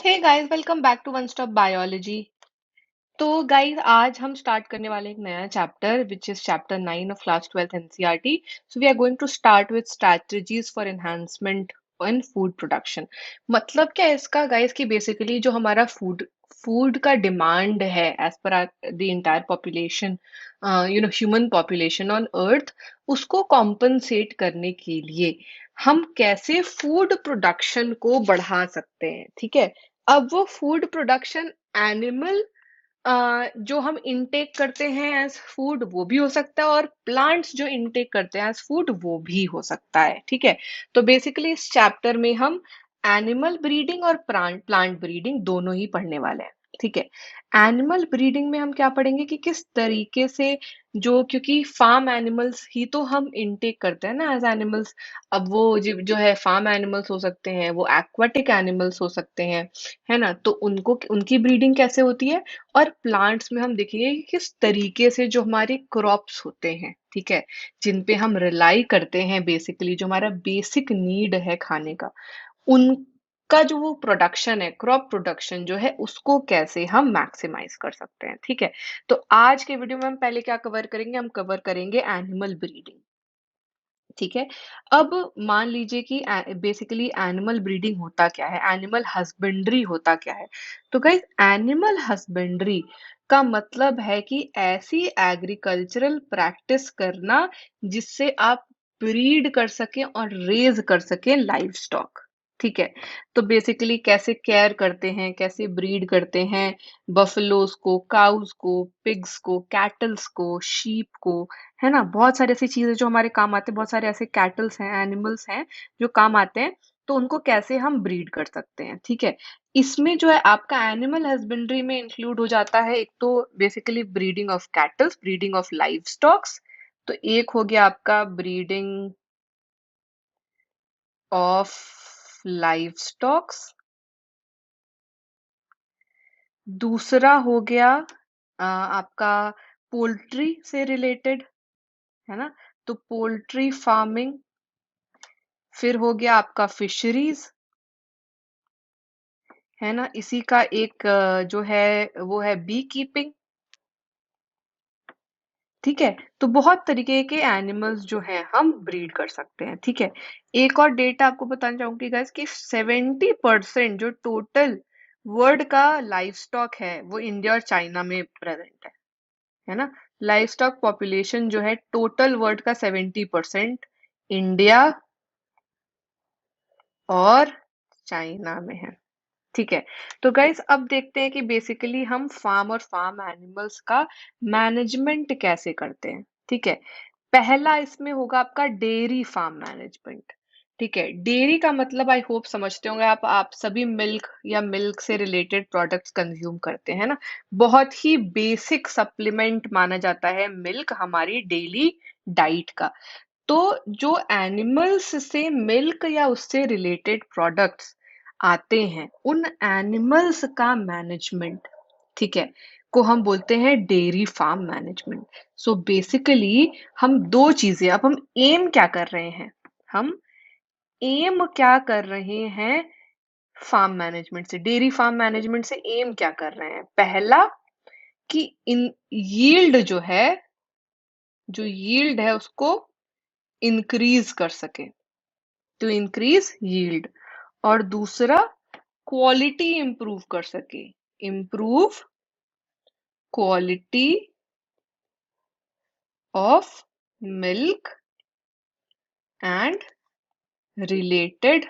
Hey guys, welcome back to one stop biology. तो guys, आज हम स्टार्ट करने वाले एक नया chapter which is chapter 9 of class 12th NCERT. So we are going to start with strategies for enhancement in food production. मतलब क्या है इसका गाइस कि बेसिकली जो हमारा फूड फूड का डिमांड है as per the entire population, human population on earth, उसको कॉम्पनसेट करने के लिए हम कैसे फूड प्रोडक्शन को बढ़ा सकते हैं। ठीक है। अब वो फूड प्रोडक्शन एनिमल जो हम इनटेक करते हैं एज फूड वो भी हो सकता है, और प्लांट्स जो इनटेक करते हैं एज फूड वो भी हो सकता है। ठीक है। तो बेसिकली इस चैप्टर में हम एनिमल ब्रीडिंग और प्लांट ब्रीडिंग दोनों ही पढ़ने वाले हैं। ठीक है। एनिमल ब्रीडिंग में हम क्या पढ़ेंगे कि किस तरीके से, जो क्योंकि फार्म एनिमल्स ही तो हम इनटेक करते हैं ना एज एनिमल्स। अब वो जो है फार्म एनिमल्स हो सकते हैं, वो एक्वाटिक एनिमल्स हो सकते हैं, है ना। तो उनको उनकी ब्रीडिंग कैसे होती है। और प्लांट्स में हम देखेंगे कि किस तरीके से जो हमारे क्रॉप्स होते हैं, ठीक है, जिन पे हम रिलाई करते हैं, बेसिकली जो हमारा बेसिक नीड है खाने का, उनका जो वो प्रोडक्शन है, क्रॉप प्रोडक्शन जो है, उसको कैसे हम मैक्सिमाइज कर सकते हैं। ठीक है। तो आज के वीडियो में हम पहले क्या कवर करेंगे, हम कवर करेंगे एनिमल ब्रीडिंग। ठीक है। अब मान लीजिए कि बेसिकली एनिमल ब्रीडिंग होता क्या है, एनिमल हस्बेंड्री होता क्या है। तो गाइस, एनिमल हस्बेंड्री का मतलब है कि ऐसी एग्रीकल्चरल प्रैक्टिस करना जिससे आप ब्रीड कर सकें और रेज कर सकें लाइव स्टॉक। ठीक है। तो बेसिकली कैसे केयर करते हैं, कैसे ब्रीड करते हैं बफलोज को, काउज को, पिग्स को, कैटल्स को, शीप को, है ना। बहुत सारी ऐसी चीजें जो हमारे काम आते हैं, बहुत सारे ऐसे कैटल्स हैं, एनिमल्स हैं जो काम आते हैं। तो उनको कैसे हम ब्रीड कर सकते हैं। ठीक है। इसमें जो है आपका एनिमल हस्बेंड्री में इंक्लूड हो जाता है, एक तो basically breeding of kettles, breeding of live stocks. तो एक हो गया आपका ब्रीडिंग ऑफ लाइव स्टॉक्स। दूसरा हो गया आपका पोल्ट्री से रिलेटेड, है ना। तो पोल्ट्री फार्मिंग। फिर हो गया आपका फिशरीज, है ना। इसी का एक जो है वो है बी कीपिंग। ठीक है। तो बहुत तरीके के एनिमल्स जो हैं हम ब्रीड कर सकते हैं। ठीक है। एक और डेटा आपको बताना चाहूंगी गाइस कि 70% जो टोटल वर्ल्ड का लाइव स्टॉक है वो इंडिया और चाइना में प्रेजेंट है ना। लाइव स्टॉक पॉपुलेशन जो है टोटल वर्ल्ड का 70% इंडिया और चाइना में है। ठीक है। तो गाइस, अब देखते हैं कि बेसिकली हम फार्म और फार्म एनिमल्स का मैनेजमेंट कैसे करते हैं। ठीक है। पहला इसमें होगा आपका डेयरी फार्म मैनेजमेंट। ठीक है। डेयरी का मतलब आई होप समझते होंगे आप सभी मिल्क या मिल्क से रिलेटेड प्रोडक्ट्स कंज्यूम करते हैं ना। बहुत ही बेसिक सप्लीमेंट माना जाता है मिल्क हमारी डेली डाइट का। तो जो एनिमल्स से मिल्क या उससे रिलेटेड प्रोडक्ट्स आते हैं, उन एनिमल्स का मैनेजमेंट, ठीक है, को हम बोलते हैं dairy farm management. So basically हम दो चीजें, अब हम एम क्या कर रहे हैं, हम एम क्या कर रहे हैं फार्म मैनेजमेंट से, डेयरी फार्म मैनेजमेंट से एम क्या कर रहे हैं। पहला कि इन यील्ड जो यील्ड है उसको इंक्रीज कर सके, टू इंक्रीज यील्ड। और दूसरा, क्वालिटी इंप्रूव कर सके, improve quality of milk and related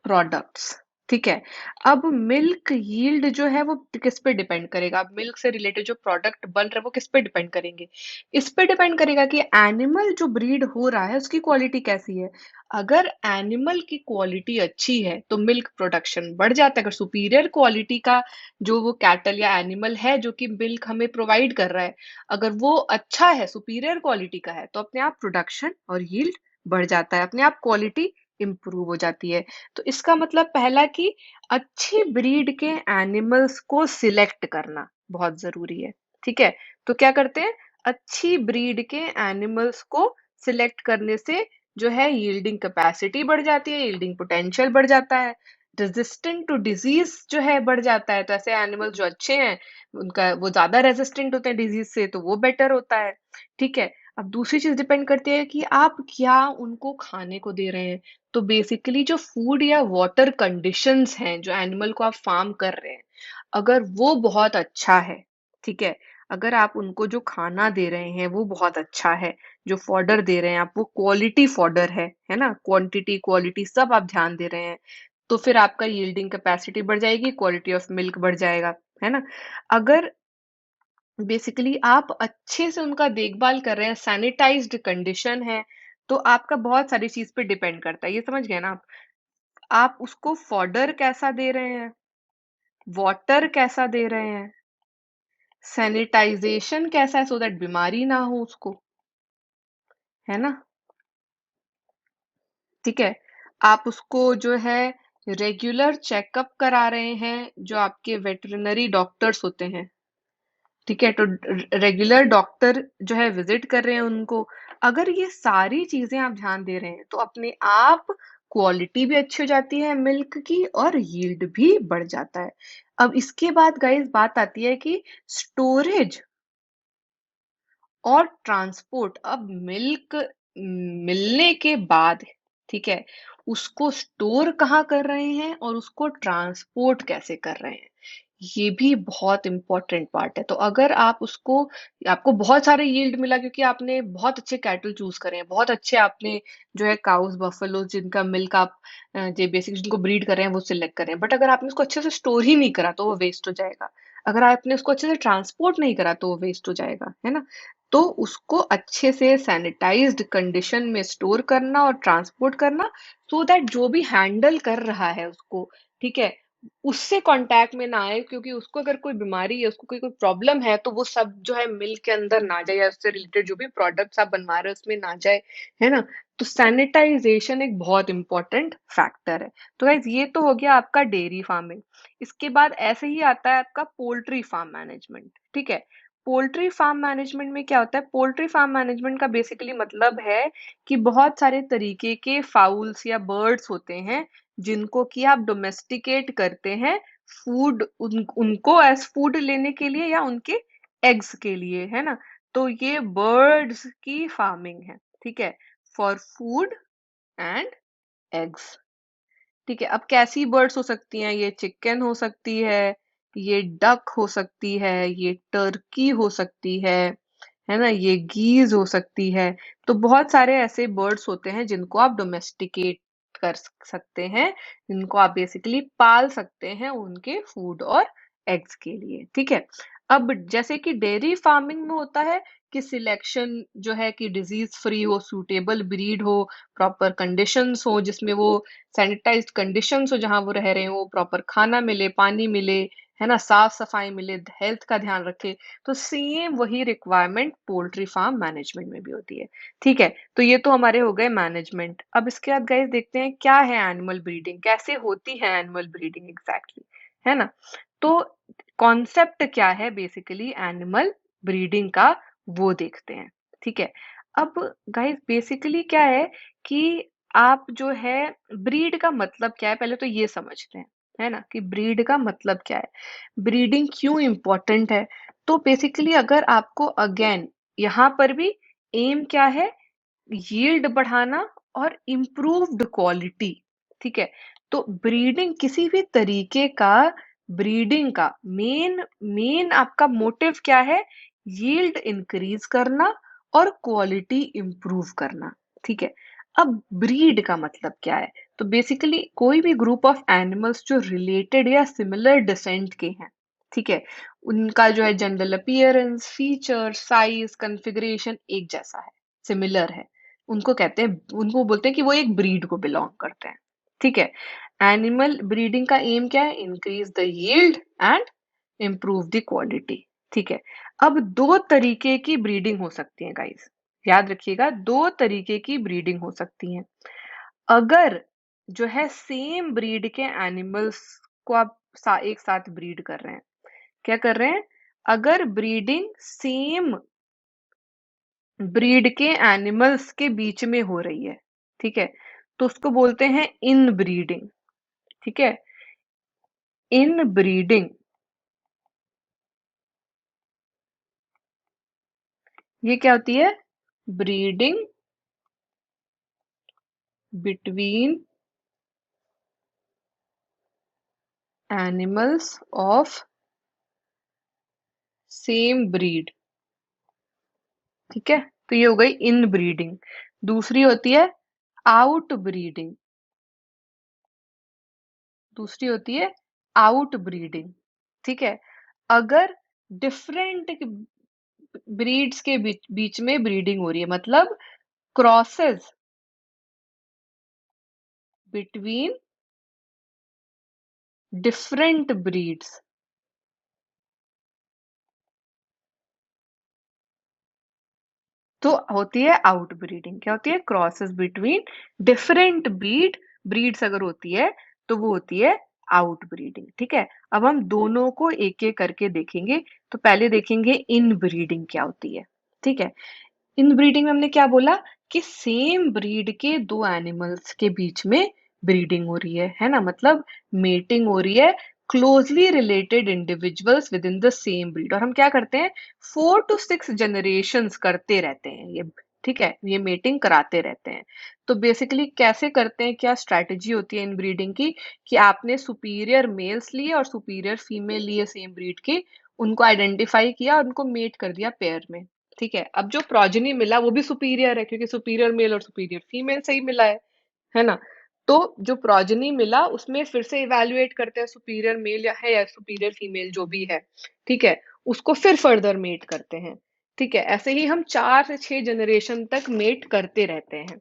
products. ठीक है। अब मिल्क यील्ड जो है वो किस पे डिपेंड करेगा, अब मिल्क से रिलेटेड जो प्रोडक्ट बन रहे हैं वो किस पे डिपेंड करेंगे, इस पे डिपेंड करेगा कि एनिमल जो ब्रीड हो रहा है उसकी क्वालिटी कैसी है। अगर एनिमल की क्वालिटी अच्छी है तो मिल्क प्रोडक्शन बढ़ जाता है। अगर सुपीरियर क्वालिटी का जो वो कैटल या एनिमल है जो कि मिल्क हमें प्रोवाइड कर रहा है, अगर वो अच्छा है, सुपीरियर क्वालिटी का है, तो अपने आप प्रोडक्शन और यील्ड बढ़ जाता है, अपने आप क्वालिटी इंप्रूव हो जाती है। तो इसका मतलब पहला कि अच्छी ब्रीड के एनिमल्स को सिलेक्ट करना बहुत जरूरी है। ठीक है। तो क्या करते हैं, अच्छी ब्रीड के एनिमल्स को सिलेक्ट करने से जो है यील्डिंग कैपेसिटी बढ़ जाती है, यील्डिंग पोटेंशियल बढ़ जाता है, रेजिस्टेंट टू डिजीज जो है बढ़ जाता है। तो ऐसे एनिमल्स जो अच्छे हैं उनका वो ज्यादा रेजिस्टेंट होते हैं डिजीज से, तो वो बेटर होता है। ठीक है। अब दूसरी चीज डिपेंड करती है कि आप क्या उनको खाने को दे रहे हैं। तो बेसिकली जो फूड या वाटर कंडीशंस हैं जो एनिमल को आप फार्म कर रहे हैं, अगर वो बहुत अच्छा है, ठीक है, अगर आप उनको जो खाना दे रहे हैं वो बहुत अच्छा है, जो फॉडर दे रहे हैं आप वो क्वालिटी फॉडर है ना, क्वांटिटी क्वालिटी सब आप ध्यान दे रहे हैं, तो फिर आपका यील्डिंग कैपेसिटी बढ़ जाएगी, क्वालिटी ऑफ मिल्क बढ़ जाएगा, है ना। अगर बेसिकली आप अच्छे से उनका देखभाल कर रहे हैं, सैनिटाइज्ड कंडीशन है, तो आपका बहुत सारी चीज पे डिपेंड करता है, ये समझ गए ना आप उसको फॉडर कैसा दे रहे हैं, वाटर कैसा दे रहे हैं, सैनिटाइजेशन कैसा है, सो दैट बीमारी ना हो उसको, है ना। ठीक है। आप उसको जो है रेगुलर चेकअप करा रहे हैं, जो आपके वेटरनरी डॉक्टर्स होते हैं, ठीक है, तो रेगुलर डॉक्टर जो है विजिट कर रहे हैं उनको। अगर ये सारी चीजें आप ध्यान दे रहे हैं तो अपने आप क्वालिटी भी अच्छी हो जाती है मिल्क की और यील्ड भी बढ़ जाता है। अब इसके बाद गाइस बात आती है कि स्टोरेज और ट्रांसपोर्ट। अब मिल्क मिलने के बाद, ठीक है, उसको स्टोर कहाँ कर रहे हैं और उसको ट्रांसपोर्ट कैसे कर रहे हैं, ये भी बहुत इंपॉर्टेंट पार्ट है। तो अगर आप उसको, आपको बहुत सारे यील्ड मिला क्योंकि आपने बहुत अच्छे कैटल चूज करे हैं, बहुत अच्छे आपने जो है काउस बफलो जिनका मिल्क आप जो बेसिक जिनको ब्रीड कर रहे हैं वो सिलेक्ट करें, बट अगर आपने उसको अच्छे से स्टोर ही नहीं करा तो वो वेस्ट हो जाएगा। अगर आपने उसको अच्छे से ट्रांसपोर्ट नहीं करा तो वो वेस्ट हो जाएगा, है ना। तो उसको अच्छे से सैनिटाइज्ड कंडीशन में स्टोर करना और ट्रांसपोर्ट करना, सो दैट जो भी हैंडल कर रहा है उसको, ठीक है, उससे कांटेक्ट में ना आए, क्योंकि उसको अगर कोई बीमारी है, उसको कोई कोई प्रॉब्लम है, तो वो सब जो है मिल्क के अंदर ना जाए या उससे रिलेटेड जो भी प्रोडक्ट्स आप बनवा रहे हैं उसमें ना जाए, है ना। तो सैनिटाइजेशन एक बहुत इंपॉर्टेंट फैक्टर है। तो गाइज ये तो हो गया आपका डेयरी फार्मिंग। इसके बाद ऐसे ही आता है आपका पोल्ट्री फार्म मैनेजमेंट, ठीक है। पोल्ट्री फार्म मैनेजमेंट में क्या होता है, पोल्ट्री फार्म मैनेजमेंट का बेसिकली मतलब है कि बहुत सारे तरीके के फाउल्स या बर्ड्स होते हैं जिनको कि आप डोमेस्टिकेट करते हैं, उनको एज फूड लेने के लिए या उनके एग्स के लिए, है ना। तो ये बर्ड्स की फार्मिंग है, ठीक है, फॉर फूड एंड एग्स। ठीक है। अब कैसी बर्ड्स हो सकती हैं, ये चिकन हो सकती है डक हो सकती है, ये टर्की हो सकती है ना, ये गीज हो सकती है। तो बहुत सारे ऐसे बर्ड्स होते हैं जिनको आप डोमेस्टिकेट कर सकते हैं, जिनको आप बेसिकली पाल सकते हैं उनके फूड और एग्स के लिए, ठीक है। अब जैसे कि डेयरी फार्मिंग में होता है कि सिलेक्शन जो है कि डिजीज फ्री हो, सूटेबल ब्रीड हो, प्रॉपर कंडीशंस हो जिसमें वो सैनिटाइज्ड कंडीशंस हो, जहां वो रह रहे हो, प्रॉपर खाना मिले, पानी मिले, है ना, साफ सफाई मिले, हेल्थ का ध्यान रखे। तो सेम वही रिक्वायरमेंट पोल्ट्री फार्म मैनेजमेंट में भी होती है, ठीक है। तो ये तो हमारे हो गए मैनेजमेंट। अब इसके बाद गाइस देखते हैं क्या है एनिमल ब्रीडिंग, कैसे होती है एनिमल ब्रीडिंग एग्जैक्टली, है ना। तो कॉन्सेप्ट क्या है बेसिकली एनिमल ब्रीडिंग का, वो देखते हैं, ठीक है। अब गाइस बेसिकली क्या है कि आप जो है ब्रीड का मतलब क्या है पहले तो ये समझते हैं, है ना, कि ब्रीड का मतलब क्या है, ब्रीडिंग क्यों इम्पोर्टेंट है। तो बेसिकली अगर आपको अगेन यहाँ पर भी एम क्या है, यील्ड बढ़ाना और इम्प्रूव्ड क्वालिटी, ठीक है। तो ब्रीडिंग किसी भी तरीके का, ब्रीडिंग का मेन मेन आपका मोटिव क्या है, यील्ड इंक्रीज करना और क्वालिटी इंप्रूव करना, ठीक है। अब ब्रीड का मतलब क्या है, तो बेसिकली कोई भी ग्रुप ऑफ एनिमल्स जो रिलेटेड या सिमिलर डिसेंट के हैं, ठीक है, उनका जो है general appearance, feature, size, configuration एक जैसा है, सिमिलर है, उनको कहते हैं, उनको बोलते हैं कि वो एक ब्रीड को बिलोंग करते हैं, ठीक है। एनिमल ब्रीडिंग का एम क्या है, increase the yield and improve the quality, ठीक है। अब दो तरीके की ब्रीडिंग हो सकती है गाइस, याद रखिएगा, दो तरीके की ब्रीडिंग हो सकती है। अगर जो है सेम ब्रीड के एनिमल्स को आप एक साथ ब्रीड कर रहे हैं, क्या कर रहे हैं, अगर ब्रीडिंग सेम ब्रीड के एनिमल्स के बीच में हो रही है, ठीक है, तो उसको बोलते हैं इन ब्रीडिंग। ठीक है, इन ब्रीडिंग ये क्या होती है? Breeding between animals of same breed. ठीक है, तो ये हो गई इन ब्रीडिंग। दूसरी होती है आउट ब्रीडिंग। दूसरी होती है आउट ब्रीडिंग। ठीक है, अगर डिफरेंट ब्रीड्स के बीच बीच में ब्रीडिंग हो रही है, मतलब क्रॉसेस बिटवीन डिफरेंट ब्रीड्स, तो होती है आउट ब्रीडिंग। क्या होती है? क्रॉसेस बिटवीन डिफरेंट ब्रीड्स अगर होती है तो वो होती है आउट ब्रीडिंग। ठीक है, अब हम दोनों को एक एक करके देखेंगे। तो पहले देखेंगे इन ब्रीडिंग क्या होती है। ठीक है, इन ब्रीडिंग में हमने क्या बोला कि सेम ब्रीड के दो एनिमल्स के बीच में ब्रीडिंग हो रही है ना, मतलब मेटिंग हो रही है, closely related individuals with in the same breed. और हम क्या करते हैं? 4 to 6 जनरेशंस करते रहते हैं ये। ठीक है, ये मेटिंग कराते रहते हैं। तो बेसिकली कैसे करते हैं, क्या स्ट्रैटेजी होती है इन ब्रीडिंग की, कि आपने सुपीरियर मेल्स लिए और सुपीरियर फीमेल लिए सेम ब्रीड के, उनको आइडेंटिफाई किया और उनको मेट कर दिया पेयर में। ठीक है, अब जो प्रोजेनी मिला वो भी सुपीरियर है, क्योंकि सुपीरियर मेल और सुपीरियर फीमेल से ही मिला है ना। तो जो प्रोजेनी मिला उसमें फिर से इवेल्युएट करते हैं सुपीरियर मेल या सुपीरियर फीमेल जो भी है। ठीक है, उसको फिर फर्दर मेट करते हैं। ठीक है, ऐसे ही हम 4 से 6 जनरेशन तक मेट करते रहते हैं।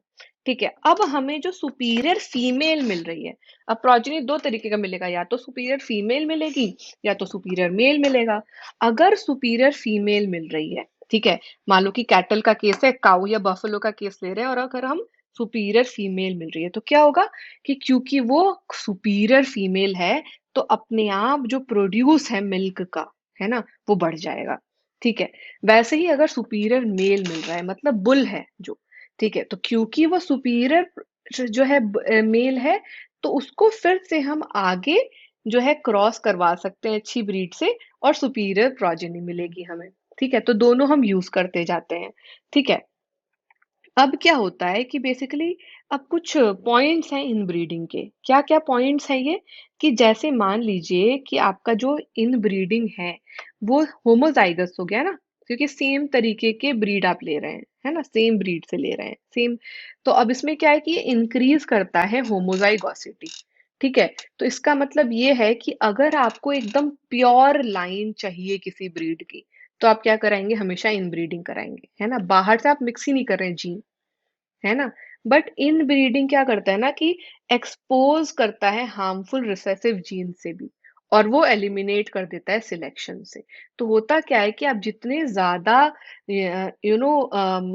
ठीक है, अब हमें जो सुपीरियर फीमेल मिल रही है, अब प्रोजेनी दो तरीके का मिलेगा, या तो सुपीरियर फीमेल मिलेगी या तो सुपीरियर मेल मिलेगा। अगर सुपीरियर फीमेल मिल रही है, ठीक है, मान लो कि कैटल का केस है, काऊ या बफलो का केस ले रहे हैं, और अगर हम सुपीरियर फीमेल मिल रही है तो क्या होगा कि क्योंकि वो सुपीरियर फीमेल है तो अपने आप जो प्रोड्यूस है मिल्क का, है ना, वो बढ़ जाएगा। ठीक है, वैसे ही अगर सुपीरियर मेल मिल रहा है, मतलब बुल है जो, ठीक है, तो क्योंकि वो सुपीरियर जो है मेल है, तो उसको फिर से हम आगे जो है क्रॉस करवा सकते हैं अच्छी ब्रीड से, और सुपीरियर प्रोजेनी मिलेगी हमें। ठीक है, तो दोनों हम यूज करते जाते हैं। ठीक है, अब क्या होता है कि बेसिकली अब कुछ पॉइंट्स हैं इन ब्रीडिंग के। क्या क्या पॉइंट्स हैं ये, कि जैसे मान लीजिए कि आपका जो इन ब्रीडिंग है वो होमोजाइगस हो गया ना, क्योंकि सेम तरीके के ब्रीड आप ले रहे हैं, है ना, सेम ब्रीड से ले रहे हैं सेम। तो अब इसमें क्या है कि ये इंक्रीज करता है होमोजाइगोसिटी। ठीक है, तो इसका मतलब ये है कि अगर आपको एकदम प्योर लाइन चाहिए किसी ब्रीड की, तो आप क्या कराएंगे? हमेशा इन ब्रीडिंग कराएंगे, है ना, बाहर से आप मिक्स ही नहीं कर रहे हैं जीन, है ना। बट इन ब्रीडिंग क्या करता है ना कि एक्सपोज करता है हार्मफुल रिसेसिव जीन से भी, और वो एलिमिनेट कर देता है सिलेक्शन से। तो होता क्या है कि आप जितने ज्यादा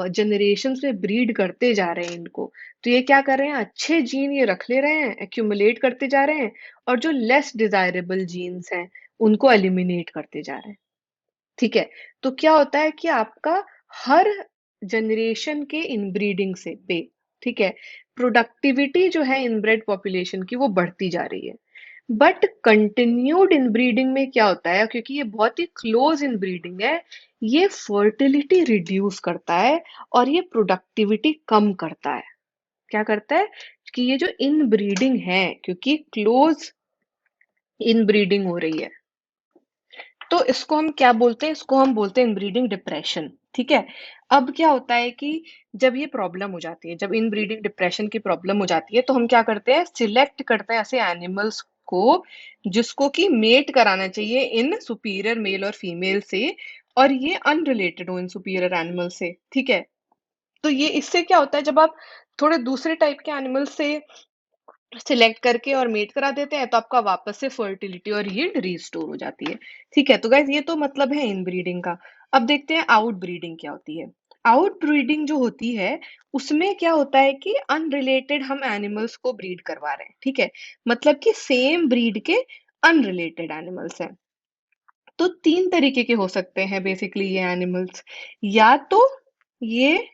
जनरेशन में ब्रीड करते जा रहे हैं इनको, तो ये क्या कर रहे हैं? अच्छे जीन ये रख ले रहे हैं, एक्यूमुलेट करते जा रहे हैं, और जो लेस डिजायरेबल जीन्स हैं उनको एलिमिनेट करते जा रहे हैं। ठीक है, तो क्या होता है कि आपका हर जनरेशन के इनब्रीडिंग से पे, ठीक है, प्रोडक्टिविटी जो है इनब्रेड पॉपुलेशन की वो बढ़ती जा रही है। बट कंटिन्यूड इनब्रीडिंग में क्या होता है, क्योंकि ये बहुत ही क्लोज इनब्रीडिंग है, ये फर्टिलिटी रिड्यूस करता है और ये प्रोडक्टिविटी कम करता है। क्या करता है कि ये जो इनब्रीडिंग है, क्योंकि क्लोज इनब्रीडिंग हो रही है, तो इसको हम क्या बोलते हैं? इसको हम बोलते हैं इनब्रीडिंग डिप्रेशन। ठीक है, अब क्या होता है कि जब ये प्रॉब्लम हो जाती है, जब इनब्रीडिंग डिप्रेशन की प्रॉब्लम हो जाती है, तो हम क्या करते हैं? सिलेक्ट करते हैं ऐसे एनिमल्स को जिसको कि मेट कराना चाहिए इन सुपीरियर मेल और फीमेल से, और ये अनरिलेटेड हो इन सुपीरियर एनिमल से। ठीक है, तो ये इससे क्या होता है, जब आप थोड़े दूसरे टाइप के एनिमल से सिलेक्ट करके और मेट करा देते हैं, तो आपका वापस से फर्टिलिटी और यील्ड रीस्टोर हो जाती है। ठीक है, तो गाइस ये तो मतलब है इन ब्रीडिंग का। अब देखते हैं आउट ब्रीडिंग क्या होती है। आउट ब्रीडिंग जो होती है उसमें क्या होता है कि अनरिलेटेड हम एनिमल्स को ब्रीड करवा रहे हैं। ठीक है, मतलब कि सेम ब्रीड के अनरिलेटेड एनिमल्स हैं। तो 3 तरीके के हो सकते हैं बेसिकली ये एनिमल्स। या तो ये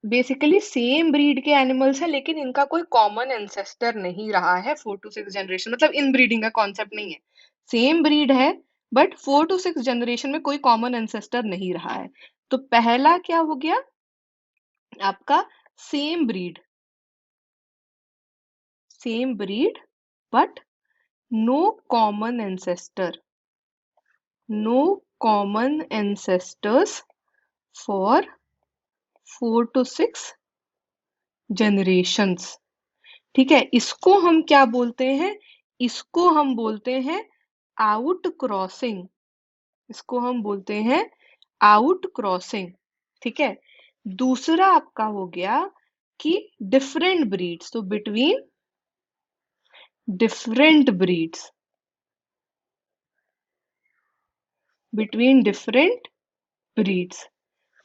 बेसिकली सेम ब्रीड के एनिमल्स हैं, लेकिन इनका कोई कॉमन एंसेस्टर नहीं रहा है 4 to 6 जनरेशन, मतलब इन ब्रीडिंग का कॉन्सेप्ट नहीं है। सेम ब्रीड है, बट 4 to 6 जनरेशन में कोई कॉमन एंसेस्टर नहीं रहा है। तो पहला क्या हो गया आपका, same breed, same breed but no common ancestor, no common ancestors for 4 to 6 generations. ठीक है, इसको हम क्या बोलते हैं, इसको हम बोलते हैं आउट क्रॉसिंग, इसको हम बोलते हैं आउट क्रॉसिंग। ठीक है, दूसरा आपका हो गया कि डिफरेंट ब्रीड्स, तो between different breeds, between different breeds.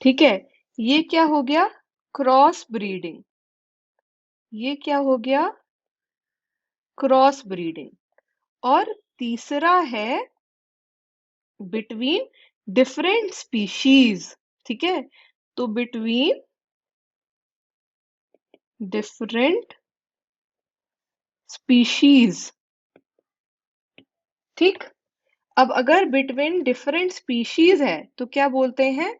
ठीक है, ये क्या हो गया, क्रॉस ब्रीडिंग, ये क्या हो गया, क्रॉस ब्रीडिंग। और तीसरा है बिटवीन डिफरेंट स्पीशीज। ठीक है, तो बिटवीन डिफरेंट स्पीशीज। ठीक, अब अगर बिटवीन डिफरेंट स्पीशीज है तो क्या बोलते हैं,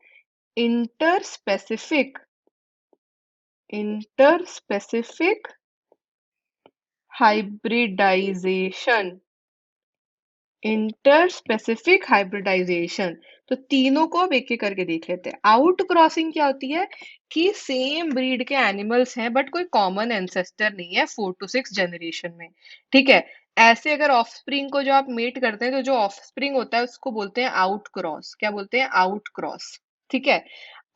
inter specific, inter specific hybridization, inter specific hybridization. तो तीनों को अब एक एक करके देख लेते हैं। आउट क्रॉसिंग क्या होती है कि सेम ब्रीड के एनिमल्स हैं बट कोई कॉमन एंसेस्टर नहीं है 4 to 6 जनरेशन में। ठीक है, ऐसे अगर ऑफस्प्रिंग को जो आप मेट करते हैं तो जो ऑफस्प्रिंग होता है उसको बोलते हैं आउट क्रॉस। क्या बोलते हैं, आउट क्रॉस। ठीक है,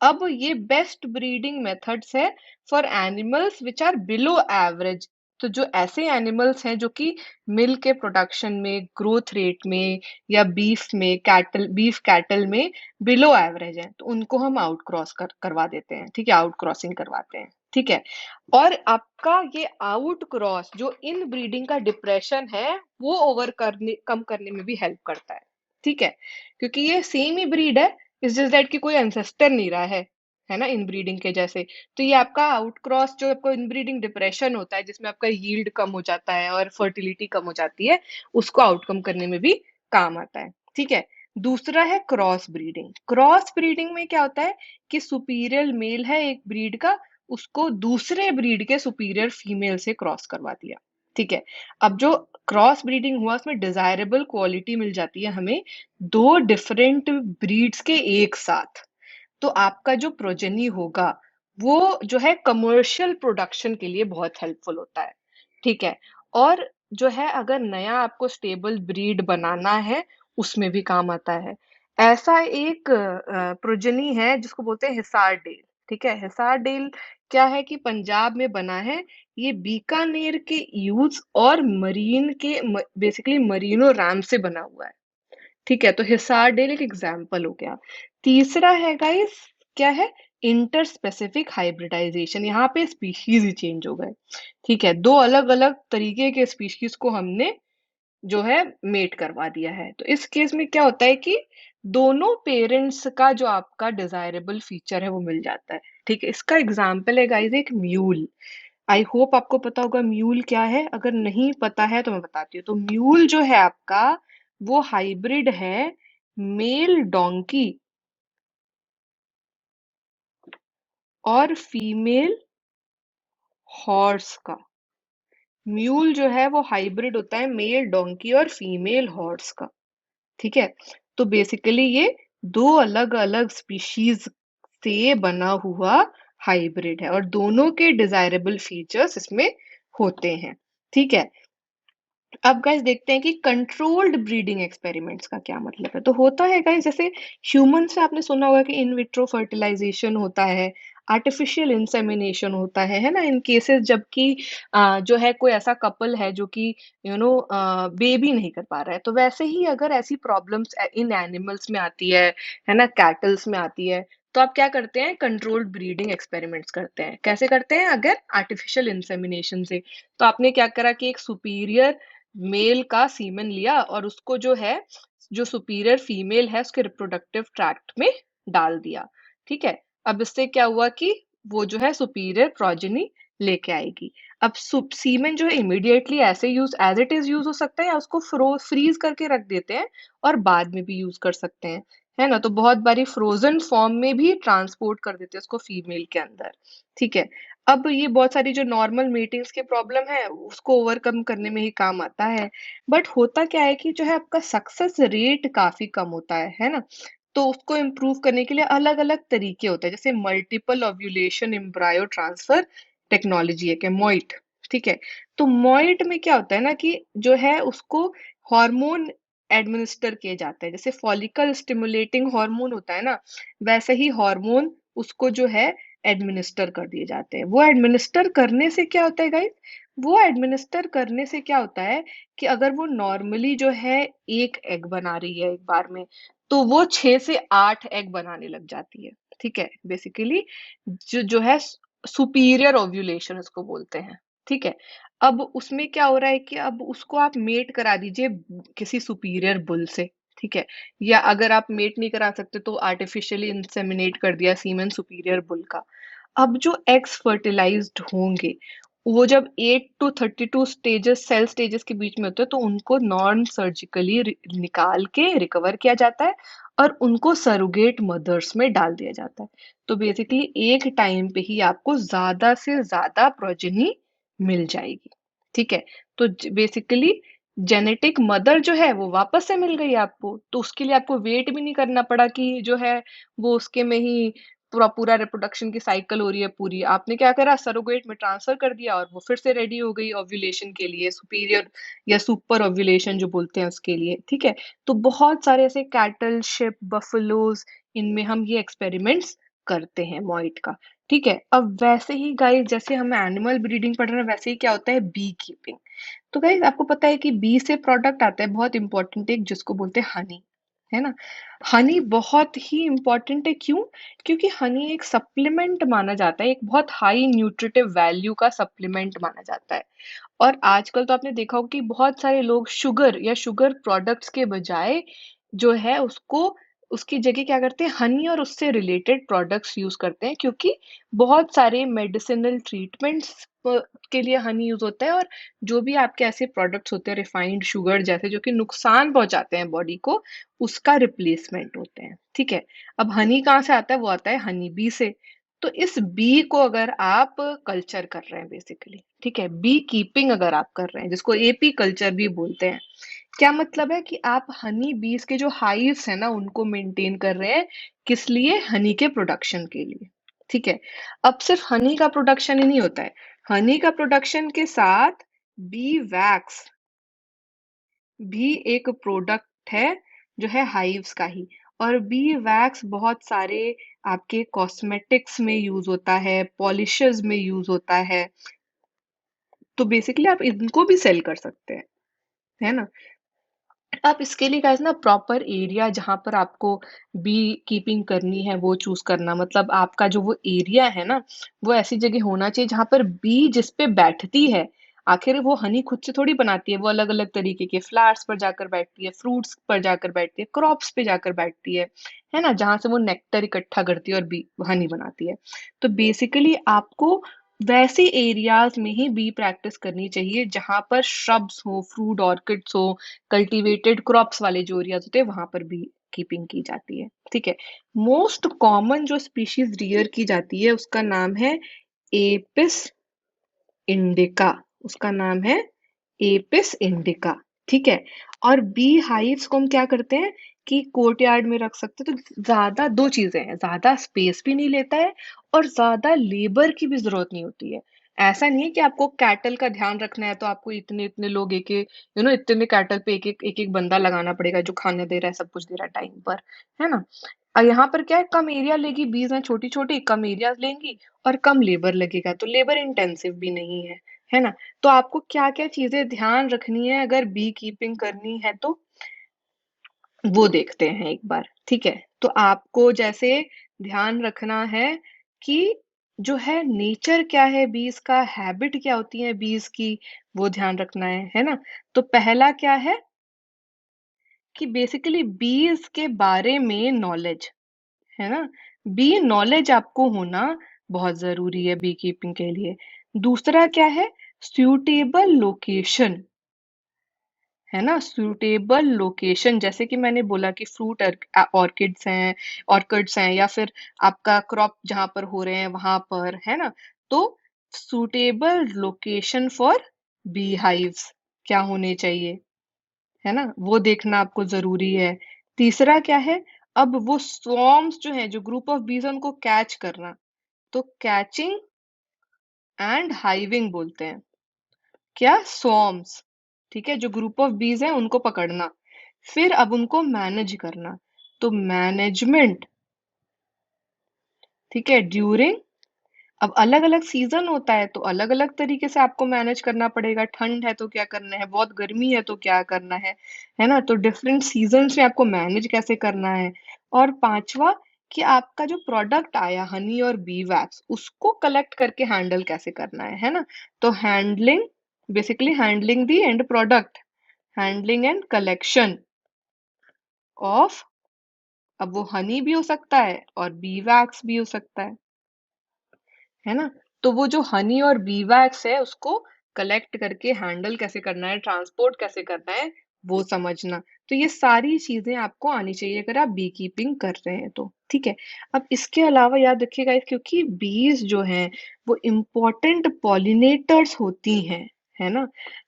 अब ये बेस्ट ब्रीडिंग मेथड्स है for animals which are below average. तो जो ऐसे एनिमल्स हैं जो कि मिल्क के प्रोडक्शन में, ग्रोथ रेट में, या बीफ में, कैटल, बीफ कैटल में बिलो एवरेज है, तो उनको हम आउट क्रॉस करवा देते हैं। ठीक है, आउट क्रॉसिंग करवाते हैं। ठीक है, और आपका ये आउट क्रॉस जो इन ब्रीडिंग का डिप्रेशन है वो ओवर करने, कम करने में भी हेल्प करता है। ठीक है, क्योंकि ये सेम ही ब्रीड है, इस जस्ट दैट कि कोई एंसेस्टर नहीं रहा है ना इनब्रीडिंग के जैसे। तो ये आपका आउट क्रॉस जो आपको इनब्रीडिंग डिप्रेशन होता है जिसमें आपका यील्ड कम हो जाता है और फर्टिलिटी कम हो जाती है, उसको आउटकम करने में भी काम आता है। ठीक है, दूसरा है क्रॉस ब्रीडिंग। क्रॉस ब्रीडिंग में क्या होता है कि सुपीरियर मेल है एक ब्रीड का, उसको दूसरे ब्रीड के सुपीरियर फीमेल से क्रॉस करवा दिया। ठीक है, अब जो क्रॉस ब्रीडिंग हुआ उसमें डिजायरेबल क्वालिटी मिल जाती है हमें दो डिफरेंट ब्रीड्स के एक साथ। तो आपका जो प्रोजेनी होगा वो जो है कमर्शियल प्रोडक्शन के लिए बहुत हेल्पफुल होता है। ठीक है, और जो है अगर नया आपको स्टेबल ब्रीड बनाना है उसमें भी काम आता है। ऐसा एक प्रोजेनी है जिसको बोलते हैं हिसार डेल। ठीक है, हिसार डेल क्या है कि पंजाब में बना है, ये बीकानेर के यूज और मरीन के, बेसिकली मरीनो रैम से बना हुआ है। ठीक है, तो हिसार डेल एक एग्जाम्पल हो गया। तीसरा है गाइस, क्या है, इंटर स्पेसिफिक हाइब्रिडाइजेशन। यहाँ पे स्पीशीज ही चेंज हो गए। ठीक है, दो अलग अलग तरीके के स्पीशीज को हमने जो है मेट करवा दिया है। तो इस केस में क्या होता है कि दोनों पेरेंट्स का जो आपका डिजायरेबल फीचर है वो मिल जाता है। ठीक है, इसका एग्जाम्पल है गाइस एक म्यूल। आई होप आपको पता होगा म्यूल क्या है, अगर नहीं पता है तो मैं बताती हूँ। तो म्यूल जो है आपका वो हाइब्रिड है मेल डोंकी और फीमेल हॉर्स का। म्यूल जो है वो हाइब्रिड होता है मेल डोंकी और फीमेल हॉर्स का। ठीक है, तो बेसिकली ये दो अलग अलग स्पीशीज से बना हुआ हाइब्रिड है और दोनों के डिजायरेबल फीचर्स इसमें होते हैं। ठीक है, अब गाइस देखते हैं कि कंट्रोल्ड ब्रीडिंग एक्सपेरिमेंट्स का क्या मतलब है। तो होता है गाइस, जैसे ह्यूमन से आपने सुना होगा कि इन विट्रो फर्टिलाइजेशन होता है, आर्टिफिशियल इंसेमिनेशन होता है ना, इन केसेस जबकि जो है कोई ऐसा कपल है जो कि बेबी नहीं कर पा रहा है। तो वैसे ही अगर ऐसी प्रॉब्लम्स इन एनिमल्स में आती है ना, कैटल्स में आती है, तो आप क्या करते हैं, कंट्रोल्ड ब्रीडिंग एक्सपेरिमेंट्स करते हैं। कैसे करते हैं, अगर आर्टिफिशियल इंसेमिनेशन से। तो आपने क्या करा कि एक सुपीरियर मेल का सीमेन लिया और उसको जो है, जो सुपीरियर फीमेल है उसके रिप्रोडक्टिव ट्रैक्ट में डाल दिया। ठीक है, अब इससे क्या हुआ कि वो जो है सुपीरियर प्रोजेनी लेके आएगी। अब सीमेन जो है इमीडिएटली ऐसे use as it is use हो सकता है, या उसको फ्रीज करके रख देते हैं और बाद में भी यूज कर सकते हैं, है ना। तो बहुत बारी फ्रोजन फॉर्म में भी ट्रांसपोर्ट कर देते हैं उसको फीमेल के अंदर, ठीक है। अब ये बहुत सारी जो नॉर्मल मीटिंग्स के प्रॉब्लम है उसको ओवरकम करने में ही काम आता है। बट होता क्या है कि जो है आपका सक्सेस रेट काफी कम होता है ना। तो उसको इम्प्रूव करने के लिए अलग अलग तरीके होते हैं, जैसे multiple ovulation embryo transfer technology है, क्या मोइट, ठीक है। तो मोइट में क्या होता है ना कि जो है उसको हार्मोन एडमिनिस्टर किए जाते हैं, जैसे फॉलिकल स्टिमुलेटिंग हार्मोन होता है ना, वैसे ही हार्मोन उसको जो है एडमिनिस्टर कर दिए जाते हैं। वो एडमिनिस्टर करने से क्या होता है गाइस, वो एडमिनिस्टर करने से क्या होता है कि अगर वो नॉर्मली जो है एक एग बना रही है एक बार में, तो वो 6 से 8 एग बनाने लग जाती है, ठीक है। बेसिकली जो है सुपीरियर ओव्यूलेशन उसको बोलते हैं, ठीक है। अब उसमें क्या हो रहा है कि अब उसको आप मेट करा दीजिए किसी सुपीरियर बुल से, ठीक है। या अगर आप मेट नहीं करा सकते तो आर्टिफिशियली इंसेमिनेट कर दिया सीमेन सुपीरियर बुल का। अब जो एग्स फर्टिलाइज्ड होंगे वो जब 8 to 32 स्टेजेस सेल स्टेजेस के बीच में होते हैं, तो उनको नॉन सर्जिकली निकाल के रिकवर किया जाता है और उनको सरोगेट मदर्स में डाल दिया जाता है। तो बेसिकली एक टाइम पे ही आपको ज्यादा से ज्यादा प्रोजेनी मिल जाएगी, ठीक है। तो बेसिकली जेनेटिक मदर जो है वो वापस से मिल गई आपको, तो उसके लिए आपको वेट भी नहीं करना पड़ा कि जो है वो उसके में ही पूरा पूरा रिप्रोडक्शन की साइकिल हो रही है पूरी। आपने क्या करा, सरोगेट में ट्रांसफर कर दिया और वो फिर से रेडी हो गई ओव्यूलेशन के लिए, सुपीरियर या सुपर ओव्यूलेशन जो बोलते हैं उसके लिए, ठीक है। तो बहुत सारे ऐसे कैटल, शिप, बफलोज, इनमें हम ये एक्सपेरिमेंट्स करते हैं मॉइट का, ठीक है। अब वैसे ही गाइस जैसे हम एनिमल ब्रीडिंग पढ़ रहे हैं, वैसे ही क्या होता है बी कीपिंग। तो गाइस आपको पता है कि बी से प्रोडक्ट आता है बहुत इंपॉर्टेंट एक, जिसको बोलते हैं हनी, है ना। हनी बहुत ही इंपॉर्टेंट है, क्यों? क्योंकि हनी एक सप्लीमेंट माना जाता है, एक बहुत हाई न्यूट्रिटिव वैल्यू का सप्लीमेंट माना जाता है। और आजकल तो आपने देखा होगा कि बहुत सारे लोग शुगर या शुगर प्रोडक्ट्स के बजाय जो है उसको उसकी जगह क्या करते हैं, हनी और उससे रिलेटेड प्रोडक्ट्स यूज करते हैं, क्योंकि बहुत सारे मेडिसिनल ट्रीटमेंट्स के लिए हनी यूज होता है। और जो भी आपके ऐसे प्रोडक्ट्स होते हैं रिफाइंड शुगर जैसे, जो कि नुकसान पहुंचाते हैं बॉडी को, उसका रिप्लेसमेंट होते हैं, ठीक है। अब हनी कहाँ से आता है, वो आता है हनी बी से। तो इस बी को अगर आप कल्चर कर रहे हैं बेसिकली, ठीक है, बी कीपिंग अगर आप कर रहे हैं, जिसको एपी कल्चर भी बोलते हैं, क्या मतलब है कि आप हनी बीज के जो हाइव्स है ना उनको मेंटेन कर रहे हैं, किस लिए, हनी के प्रोडक्शन के लिए, ठीक है। अब सिर्फ हनी का प्रोडक्शन ही नहीं होता है, हनी का प्रोडक्शन के साथ बी वैक्स भी एक प्रोडक्ट है जो है हाइव्स का ही। और बी वैक्स बहुत सारे आपके कॉस्मेटिक्स में यूज होता है, पॉलिशेस में यूज होता है। तो बेसिकली आप इनको भी सेल कर सकते हैं, है ना। आप इसके लिए गाइस ना प्रॉपर एरिया जहां पर आपको बी कीपिंग करनी है वो चूज करना, मतलब आपका जो वो एरिया है ना, वो ऐसी जगह होना चाहिए जहां पर बी जिस पे बैठती है, आखिर वो हनी खुद से थोड़ी बनाती है, वो अलग अलग तरीके के फ्लावर्स पर जाकर बैठती है, फ्रूट्स पर जाकर बैठती है, क्रॉप्स पे जाकर बैठती है ना, जहां से वो नेक्टर इकट्ठा करती है और बी हनी बनाती है। तो बेसिकली आपको वैसे एरियाज में ही बी प्रैक्टिस करनी चाहिए जहां पर श्रब्स हो, फ्रूट ऑर्किड्स हो, कल्टीवेटेड क्रॉप्स वाले जो एरियाज होते हैं वहां पर भी कीपिंग की जाती है, ठीक है। मोस्ट कॉमन जो स्पीशीज रियर की जाती है उसका नाम है एपिस इंडिका, उसका नाम है एपिस इंडिका, ठीक है। और बी हाइव्स को हम क्या करते हैं कि कोर्टयार्ड में रख सकते हैं, तो ज्यादा दो चीजें हैं, ज्यादा स्पेस भी नहीं लेता है और ज्यादा लेबर की भी जरूरत नहीं होती है। ऐसा नहीं है कि आपको कैटल का ध्यान रखना है तो आपको इतने इतने लोग एक एक इतने कैटल पे एक एक बंदा लगाना पड़ेगा जो खाना दे रहा है, सब कुछ दे रहा है टाइम पर, है ना। और यहाँ पर क्या है, कम एरिया लेगी, बीज हैं छोटी छोटी, कम एरिया लेंगी और कम लेबर लगेगा, तो लेबर इंटेंसिव भी नहीं है ना। तो आपको क्या क्या चीजें ध्यान रखनी है अगर बी कीपिंग करनी है, तो वो देखते हैं एक बार, ठीक है। तो आपको जैसे ध्यान रखना है कि जो है नेचर क्या है बीज का, हैबिट क्या होती है बीज की, वो ध्यान रखना है ना। तो पहला क्या है कि बेसिकली बीज के बारे में नॉलेज, है ना। बी नॉलेज आपको होना बहुत जरूरी है बी कीपिंग के लिए। दूसरा क्या है? सूटेबल लोकेशन, है ना? सूटेबल लोकेशन, जैसे कि मैंने बोला कि फ्रूट ऑर्किड्स हैं या फिर आपका क्रॉप जहां पर हो रहे हैं वहां पर, है ना? तो suitable location for bee hives क्या होने चाहिए, है ना? वो देखना आपको जरूरी है। तीसरा क्या है? अब वो स्वॉर्म्स जो है, जो ग्रुप ऑफ बीज है, उनको कैच करना, तो कैचिंग एंड हाइविंग बोलते हैं। क्या? स्वॉर्म्स, ठीक है, जो ग्रुप ऑफ बीज है उनको पकड़ना, फिर अब उनको मैनेज करना, तो मैनेजमेंट, ठीक है, ड्यूरिंग, अब अलग अलग सीजन होता है तो अलग अलग तरीके से आपको मैनेज करना पड़ेगा। ठंड है तो क्या करना है, बहुत गर्मी है तो क्या करना है ना? तो डिफरेंट सीजन में आपको मैनेज कैसे करना है। और पांचवा, कि आपका जो प्रोडक्ट आया हनी और बी वैक्स, उसको कलेक्ट करके हैंडल कैसे करना है ना? तो handling, basically handling the and product, handling and collection of, अब वो हनी भी हो सकता है और बी वैक्स भी हो सकता है ना? तो वो जो हनी और बी वैक्स है उसको कलेक्ट करके हैंडल कैसे करना है, ट्रांसपोर्ट कैसे करना है, वो समझना। तो ये सारी चीजें आपको आनी चाहिए अगर आप बी कीपिंग कर रहे हैं तो, ठीक है। अब इसके अलावा याद रखिएगा, क्योंकि बीज जो हैं वो इम्पोर्टेंट पॉलिनेटर्स होती हैं, है ना,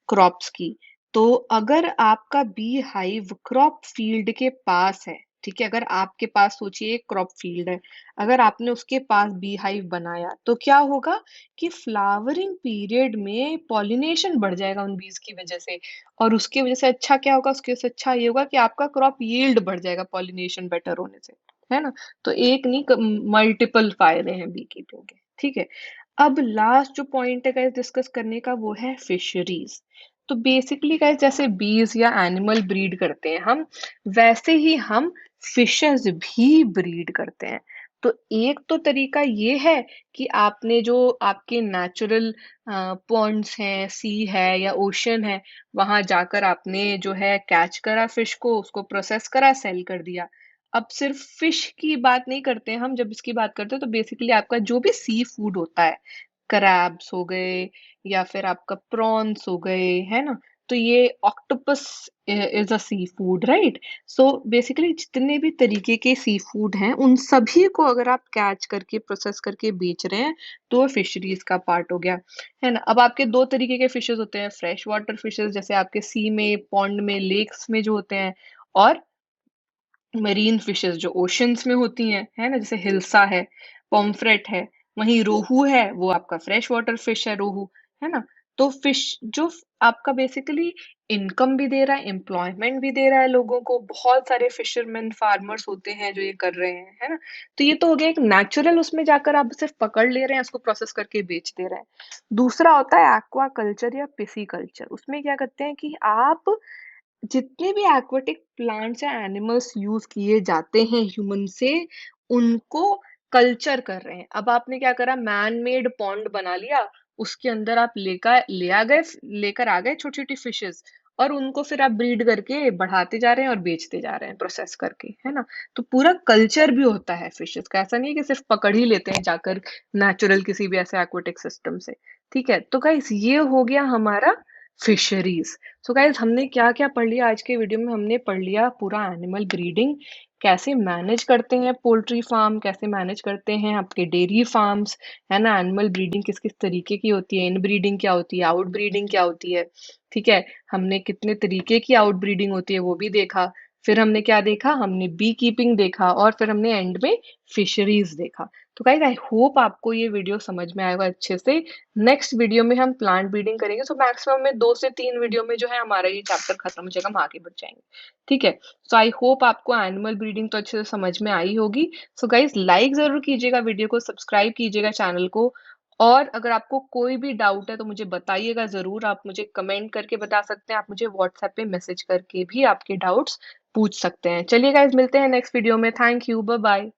क्रॉप्स की। तो अगर आपका बी हाइव क्रॉप फील्ड के पास है, ठीक है, अगर आपके पास सोचिए एक क्रॉप फील्ड है, अगर आपने उसके पास बी हाइव बनाया तो क्या होगा कि फ्लावरिंग पीरियड में पॉलिनेशन बढ़ जाएगा उन बीज की वजह से। और उसकी वजह से अच्छा क्या होगा, उसकी वजह से अच्छा ये होगा कि आपका क्रॉप यील्ड बढ़ जाएगा पॉलिनेशन बेटर होने से, है ना? तो एक नहीं, मल्टीपल फायदे हैं बी कीपिंग के, ठीक है। अब लास्ट जो पॉइंट है गाइस डिस्कस करने का, वो है फिशरीज। तो बेसिकली गाइस, जैसे बीज या एनिमल ब्रीड करते हैं हम, वैसे ही हम फिशेस भी ब्रीड करते हैं। तो एक तो तरीका ये है कि आपने जो आपके नेचुरल पॉन्ड्स हैं, सी है या ओशन है, वहां जाकर आपने जो है कैच करा फिश को, उसको प्रोसेस करा, सेल कर दिया। अब सिर्फ फिश की बात नहीं करते हैं हम, जब इसकी बात करते हैं तो बेसिकली आपका जो भी सी फूड होता है, क्रैब्स हो गए या फिर आपका प्रॉन्स हो गए, है ना? तो ये octopus is a sea food, right? So basically जितने भी तरीके के सी फूड हैं, उन सभी को अगर आप कैच करके प्रोसेस करके बेच रहे हैं तो वो फिशरीज का पार्ट हो गया, है ना? अब आपके दो तरीके के फिशेस होते हैं, फ्रेश वाटर फिशेस जैसे आपके सी में, पॉन्ड में, लेक्स में जो होते हैं, और मरीन फिशेस जो ओशंस में होती हैं, है ना, जैसे हिल्सा है, पॉम्फ्रेट है। वहीं रोहू है, वो आपका फ्रेश वाटर फिश है, रोहू, है ना? तो फिश जो आपका बेसिकली इनकम भी दे रहा है, एम्प्लॉयमेंट भी दे रहा है लोगों को, बहुत सारे फिशरमैन फार्मर्स होते हैं जो ये कर रहे हैं, है ना? तो ये तो हो गया एक नेचुरल, उसमें जाकर आप सिर्फ पकड़ ले रहे हैं, उसको प्रोसेस करके बेच दे रहे हैं। दूसरा होता है एक्वा कल्चर या पिसी कल्चर। उसमें क्या करते हैं कि आप जितने भी एक्वाटिक प्लांट्स या एनिमल्स यूज किए जाते हैं ह्यूमन से, उनको कल्चर कर रहे हैं। अब आपने क्या करा, मैन मेड पॉन्ड बना लिया, उसके अंदर आप लेकर आ गए छोटी छोटी फिशेस, और उनको फिर आप ब्रीड करके बढ़ाते जा रहे हैं और बेचते जा रहे हैं प्रोसेस करके, है ना? तो पूरा कल्चर भी होता है फिशेस का, ऐसा नहीं है कि सिर्फ पकड़ ही लेते हैं जाकर नेचुरल किसी भी ऐसे एक्वाटिक सिस्टम से, ठीक है। तो गाइस ये हो गया हमारा फिशरीज। सो गाइज हमने क्या क्या पढ़ लिया आज के वीडियो में? हमने पढ़ लिया पूरा एनिमल ब्रीडिंग, कैसे मैनेज करते हैं पोल्ट्री फार्म, कैसे मैनेज करते हैं आपके डेयरी फार्म्स, है ना? एनिमल ब्रीडिंग किस किस तरीके की होती है, इन ब्रीडिंग क्या होती है, आउट ब्रीडिंग क्या होती है, ठीक है। हमने कितने तरीके की आउट ब्रीडिंग होती है वो भी देखा। फिर हमने क्या देखा, हमने बी कीपिंग देखा, और फिर हमने एंड में फिशरीज देखा। तो गाइज आई होप आपको ये वीडियो समझ में आएगा अच्छे से। नेक्स्ट वीडियो में हम प्लांट ब्रीडिंग करेंगे, सो मैक्सिमम में 2 से 3 वीडियो में जो है हमारा ये चैप्टर खत्म हो जाएगा, हम आगे बढ़ जाएंगे, ठीक है। सो आई होप आपको एनिमल ब्रीडिंग तो अच्छे से समझ में आई होगी। सो गाइज लाइक जरूर कीजिएगा वीडियो को, सब्सक्राइब कीजिएगा चैनल को, और अगर आपको कोई भी डाउट है तो मुझे बताइएगा जरूर। आप मुझे कमेंट करके बता सकते हैं, आप मुझे व्हाट्सएप पे मैसेज करके भी आपके डाउट्स पूछ सकते हैं। चलिए गाइज मिलते हैं नेक्स्ट वीडियो में। Thank you, bye bye.